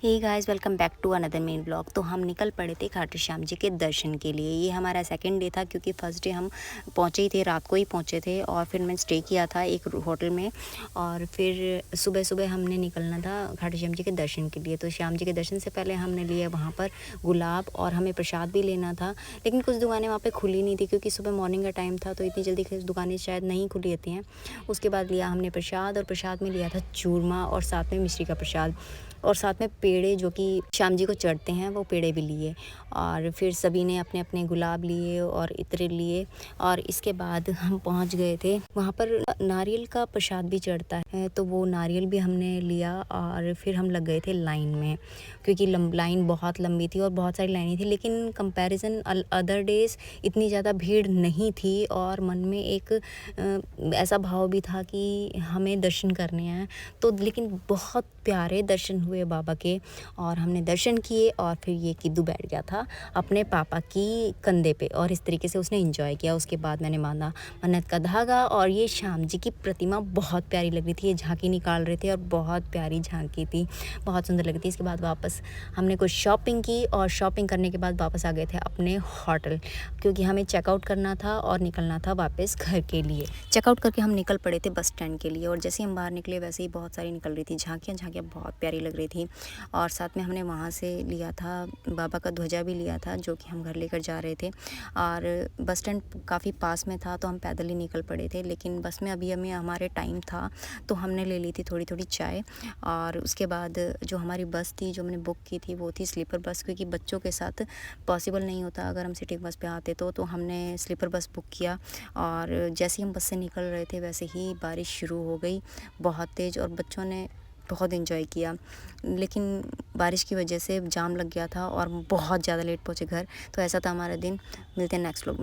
Hey guys, welcome back to another main blog. तो हम निकल पड़े थे खाटू श्याम जी के दर्शन के लिए। ये हमारा सेकंड डे था क्योंकि फर्स्ट डे हम पहुँचे ही थे, रात को ही पहुँचे थे और फिर मैं स्टे किया था एक होटल में। और फिर सुबह सुबह हमने निकलना था खाटू श्याम जी के दर्शन के लिए। तो श्याम जी के दर्शन से पहले हमने लिए वहाँ पर गुलाब और हमें प्रसाद भी लेना था, लेकिन कुछ दुकानें वहाँ पर खुली नहीं थी क्योंकि सुबह मॉर्निंग का टाइम था, तो इतनी जल्दी दुकानें शायद नहीं खुली होती हैं। उसके बाद लिया हमने प्रसाद, और प्रसाद में लिया था चूरमा और साथ में मिश्री का प्रसाद, और साथ में पेड़े जो कि श्याम जी को चढ़ते हैं वो पेड़े भी लिए। और फिर सभी ने अपने अपने गुलाब लिए और इत्र लिए। और इसके बाद हम पहुंच गए थे वहाँ पर नारियल का प्रसाद भी चढ़ता है, तो वो नारियल भी हमने लिया। और फिर हम लग गए थे लाइन में क्योंकि लाइन बहुत लंबी थी और बहुत सारी लाइनें थी, लेकिन कंपैरिजन अदर डेज इतनी ज़्यादा भीड़ नहीं थी। और मन में एक ऐसा भाव भी था कि हमें दर्शन करने हैं, तो लेकिन बहुत प्यारे दर्शन हुए बाबा के। और हमने दर्शन किए और फिर ये किद्दू बैठ गया था अपने पापा की कंधे पे और इस तरीके से उसने एंजॉय किया। उसके बाद मैंने माना मन्नत का धागा। और ये श्याम जी की प्रतिमा बहुत प्यारी लग रही थी, ये झांकी निकाल रहे थे और बहुत प्यारी झांकी थी, बहुत सुंदर लग रही थी। इसके बाद वापस हमने कुछ शॉपिंग की और शॉपिंग करने के बाद वापस आ गए थे अपने होटल, क्योंकि हमें चेकआउट करना था और निकलना था वापस घर के लिए। चेकआउट करके हम निकल पड़े थे बस स्टैंड के लिए, और जैसे ही हम बाहर निकले वैसे ही बहुत सारी निकल रही थी झांकियाँ बहुत प्यारी लग रही थी। और साथ में हमने वहाँ से लिया था बाबा का ध्वजा भी लिया था जो कि हम घर लेकर जा रहे थे। और बस स्टैंड काफ़ी पास में था तो हम पैदल ही निकल पड़े थे, लेकिन बस में अभी हमें हमारे टाइम था तो हमने ले ली थी थोड़ी थोड़ी चाय। और उसके बाद जो हमारी बस थी जो मैंने बुक की थी वो थी स्लीपर बस, क्योंकि बच्चों के साथ पॉसिबल नहीं होता अगर हम सिटी बस पे आते तो हमने स्लीपर बस बुक किया। और जैसे ही हम बस से निकल रहे थे वैसे ही बारिश शुरू हो गई बहुत तेज़, और बच्चों ने बहुत एंजॉय किया, लेकिन बारिश की वजह से जाम लग गया था और बहुत ज़्यादा लेट पहुँचे घर। तो ऐसा था हमारा दिन। मिलते हैं नेक्स्ट व्लॉग में।